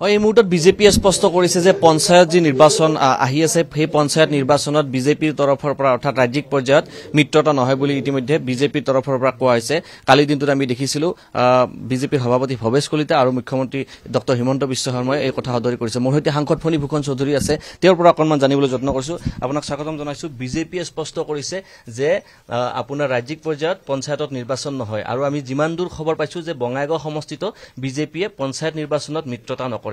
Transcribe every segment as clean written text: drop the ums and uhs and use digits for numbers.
হয় এই মুহূৰ্তত বিজেপিয়ে স্পষ্ট কৰিছে যে পঞ্চায়ত যি নিৰ্বাচন আহি আছে সেই পঞ্চায়ত নিৰ্বাচনত বিজেপিৰ তৰফৰ পৰা অৰ্থাৎ ৰাজ্যিক পৰ্যায়ত মিত্ৰতা নহয় বুলি ইতিমধ্যে বিজেপিৰ তৰফৰ পৰা কোৱা হৈছে কালি দিনটোত আমি দেখিছিলো বিজেপিৰ সভাপতি ভৱেশ কলিতা আৰু মুখ্যমন্ত্ৰী ডক্টৰ হিমন্ত বিশ্ব শৰ্মাই এই কথা সদৰি কৰিছে মোৰ সৈতে সাংসদ ফণী ভূষণ চৌধুৰী আছে তেওঁৰ পৰা অকণমান জানিবলৈ যত্ন কৰিছো আপোনাক স্বাগতম জনাইছো বিজেপিয়ে স্পষ্ট কৰিছে যে আপোনাৰ ৰাজ্যিক পৰ্যায়ত পঞ্চায়তত নিৰ্বাচন নহয় আৰু আমি যিমান দূৰ খবৰ পাইছো যে বঙাইগাঁও সমষ্টিত বিজেপিয়ে পঞ্চায়ত নিৰ্বাচনত মিত্ৰতা নকৰে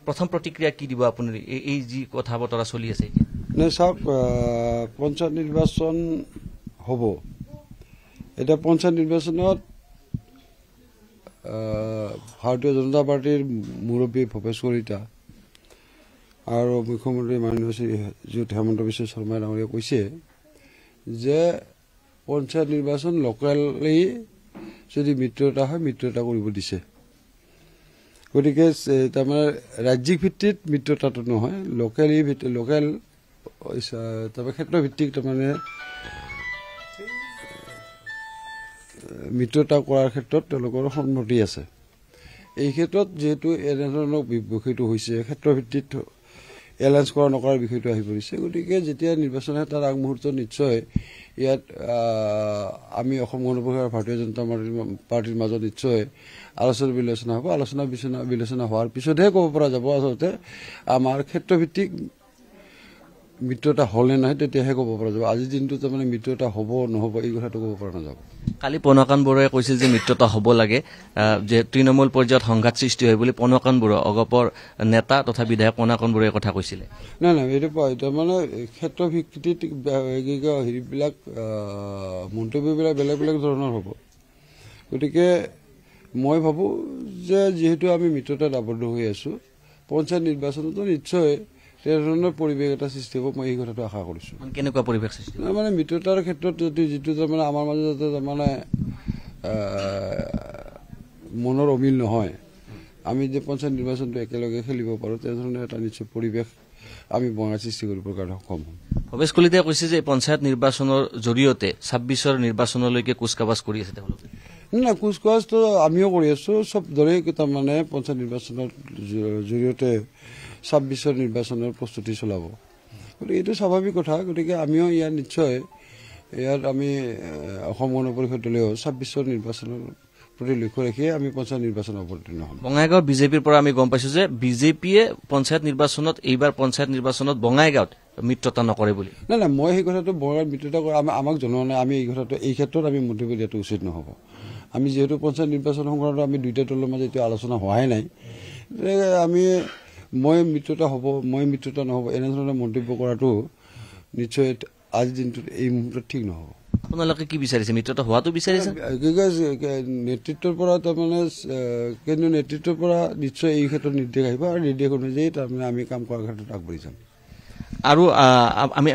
প্ৰথম প্ৰতিক্ৰিয়া কি দিব আপুনি এই যি কথা বতৰা চলি আছে নে চাওক পঞ্চায়ত নিৰ্বাচন হ'ব এটা পঞ্চায়ত নিৰ্বাচনত ভাৰতীয় জনতা পাৰ্টিৰ মুৰব্বী ভৱেশ কলিতা আৰু মুখ্যমন্ত্ৰী মাননীয় শ্ৰীযুত হিমন্ত বিশ্ব শৰ্মা ডাঙৰীয়াই কৈছে যে পঞ্চায়ত নিৰ্বাচন লোকেলি যদি মিত্ৰতা হয় মিত্ৰতা কৰিব দিছে গতিকে তাৰমানে ৰাজ্যিক ভিত্তিত মিত্ৰতাটো নহয় লোকেল তাৰমানে ক্ষেত্ৰ ভিত্তিক তাৰমানে মিত্ৰতা কৰাৰ ক্ষেত্ৰত তেওঁলোকৰ সন্মতি আছে এই ক্ষেত্ৰত যেহেতু এনেধৰণৰ বিষয়টো হৈছে ক্ষেত্ৰভিত্তিত এলায়েন্স কৰা নকৰাৰ বিষয়টো আহি পৰিছে গতিকে যেতিয়া নিৰ্বাচন হয় তাৰ আগমুহূৰ্তত নিশ্চয় ইয়াত আমি অসম গণ পৰিষদ ভাৰতীয় জনতা পাৰ্টিৰ মাজত নিশ্চয় আলোচনা বিলোচনা হ'ব আলোচনা বিলোচনা হোৱাৰ পিছতহে ক'ব পৰা যাব আচলতে আমাৰ ক্ষেত্ৰভিত্তিক মিত্ৰতা হ'লে নহয় তেতিয়াহে ক'ব পৰা যাব আজিৰ দিনটোত তাৰমানে মিত্ৰতা হ'ব নহ'ব এই কথাটো ক'ব পৰা নাযাব কালি পনকান বৰুৱাই কৈছিল যে মিত্ৰতা হ'ব লাগে যে তৃণমূল পৰ্যায়ত সংঘাত সৃষ্টি হয় বুলি পনকান বৰুৱা অগপৰ নেতা তথা বিধায়ক পনকান বৰুৱাই কথা কৈছিলে নাই এইটো তাৰমানে ক্ষেত্ৰভিত্তিত হেৰিবিলাক মন্তব্যবিলাক বেলেগ বেলেগ ধৰণৰ হ'ব গতিকে মই ভাবোঁ যে যিহেতু আমি মিত্ৰতাত আবদ্ধ হৈ আছোঁ পঞ্চায়ত নিৰ্বাচনতো নিশ্চয় তেনেধৰণৰ পৰিৱেশ এটা সৃষ্টি হ'ব মই এই কথাটো আশা কৰিছোঁ কেনেকুৱা পৰিৱেশ সৃষ্টি মানে মিত্ৰতাৰ ক্ষেত্ৰত যদি যিটো তাৰমানে আমাৰ মাজত তাৰমানে মনৰ অমিল নহয় আমি যে পঞ্চায়ত নিৰ্বাচনটো একেলগে খেলিব পাৰোঁ তেনেধৰণৰ এটা নিশ্চয় পৰিৱেশ আমি বঙাই সৃষ্টি কৰিবৰ কাৰণে সক্ষম হ'ম ভৱেশ কলিতাই কৈছে যে পঞ্চায়ত নিৰ্বাচনৰ জৰিয়তে ২৬ৰ নিৰ্বাচনলৈকে কুচকাৱাজ কৰি আছে তেওঁলোকে নাই কুচকাৱাজটো আমিও কৰি আছোঁ চব দৰেই তাৰমানে পঞ্চায়ত নিৰ্বাচনৰ জৰিয়তে ২৬ৰ নিৰ্বাচনৰ প্ৰস্তুতি চলাব গতিকে এইটো স্বাভাৱিক কথা গতিকে আমিও ইয়াত নিশ্চয় ইয়াত আমি অসম গণ পৰিষদ দলেও ২৬ৰ নিৰ্বাচনৰ প্ৰতি লক্ষ্য ৰাখিয়ে আমি পঞ্চায়ত নিৰ্বাচনত অৱতীৰ্ণ হ'ম বঙাইগাঁও বিজেপিৰ পৰা আমি গম পাইছো যে বিজেপিয়ে পঞ্চায়ত নিৰ্বাচনত এইবাৰ পঞ্চায়ত নিৰ্বাচনত বঙাইগাঁৱত মিত্ৰতা নকৰে বুলি নাই মই সেই কথাটো বঙাইগাঁৱত মিত্ৰতা কৰা আমাক জনোৱা নাই আমি এই কথাটো এই ক্ষেত্ৰত আমি মন্তব্য দিয়াটো উচিত নহ'ব আমি যিহেতু পঞ্চায়ত নিৰ্বাচন সংক্ৰান্তত আমি দুয়োটা দলৰ মাজত এতিয়া আলোচনা হোৱাই নাই আমি মই মিত্ৰতা হ'ব মই মিত্ৰতা নহ'ব এনেধৰণৰ মন্তব্য কৰাটো নিশ্চয় আজিৰ দিনটোত এই মুহূৰ্তত ঠিক নহ'ব আপোনালোকে কি বিচাৰিছে মিত্ৰতা হোৱাটো বিচাৰিছে নেতৃত্বৰ পৰা তাৰমানে কেন্দ্ৰীয় নেতৃত্বৰ পৰা নিশ্চয় এই ক্ষেত্ৰত নিৰ্দেশ আহিব আৰু নিৰ্দেশ অনুযায়ী তাৰমানে আমি কাম কৰাৰ ক্ষেত্ৰত আগবাঢ়ি যাম আৰু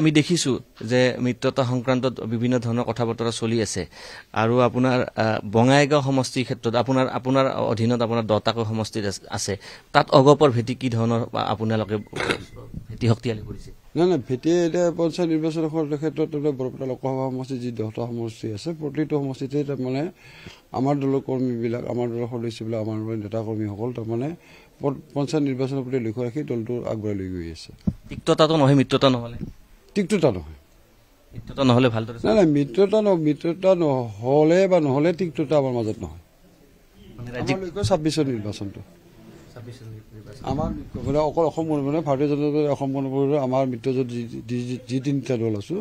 আমি দেখিছো যে মিত্ৰতা সংক্ৰান্তত বিভিন্ন ধৰণৰ কথা বতৰা চলি আছে আৰু আপোনাৰ বঙাইগাঁও সমষ্টিৰ ক্ষেত্ৰত আপোনাৰ অধীনত আপোনাৰ 10টাকৈ সমষ্টি আছে তাত অগপৰ ভেটি কি ধৰণৰ আপোনালোকে ভেটি শক্তিশালী কৰিছে নাই ভেটি এতিয়া পঞ্চায়ত নিৰ্বাচনৰ ক্ষেত্ৰত বৰপেটা লোকসভা সমষ্টি যি 10টা সমষ্টি আছে প্ৰতিটো সমষ্টিতে তাৰমানে আমাৰ দলৰ কৰ্মীবিলাক আমাৰ দলৰ সদস্যবিলাক আমাৰ নেতাকৰ্মীসকল তাৰমানে পঞ্চায়ত নিৰ্বাচনৰ প্ৰতি লক্ষ্য ৰাখি দলটো আগবঢ়াই লৈ গৈ আছে তিক্ততাটো নহয় মিত্ৰতা নহ'লে তিক্ততা নহয় মিত্ৰতা নহ'লে ভালদৰে নাই মিত্ৰতা নহ'লে বা নহ'লে তিক্ততা আমাৰ মাজত নহয় লক্ষ্য ২৬ৰ নিৰ্বাচনটো আমাৰ অকল অসম গণ পৰিষদ ভাৰতীয় জনতা পাৰ্টি অসম গণ পৰিষদৰ আমাৰ মিত্ৰজোঁট যি 3টা দল আছো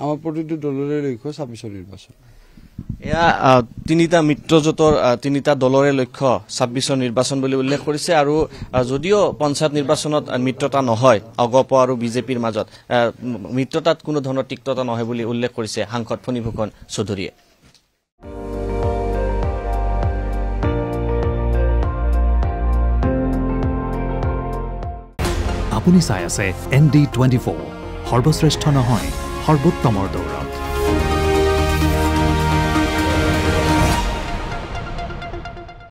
আমাৰ প্ৰতিটো দলৰে লক্ষ্য ২৬ৰ নিৰ্বাচন এয়া 3টা মিত্ৰজোঁটৰ 3টা দলৰে লক্ষ্য ২৬ৰ নিৰ্বাচন বুলি উল্লেখ কৰিছে আৰু যদিও পঞ্চায়ত নিৰ্বাচনত মিত্ৰতা নহয় অগপ আৰু বিজেপিৰ মাজত মিত্ৰতাত কোনো ধৰণৰ তিক্ততা নহয় বুলি উল্লেখ কৰিছে সাংসদ ফণী ভূষণ চৌধুৰীয়ে আপুনি চাই আছে ND24 সৰ্বশ্ৰেষ্ঠ নহয় সৰ্বোত্তমৰ দৌৰত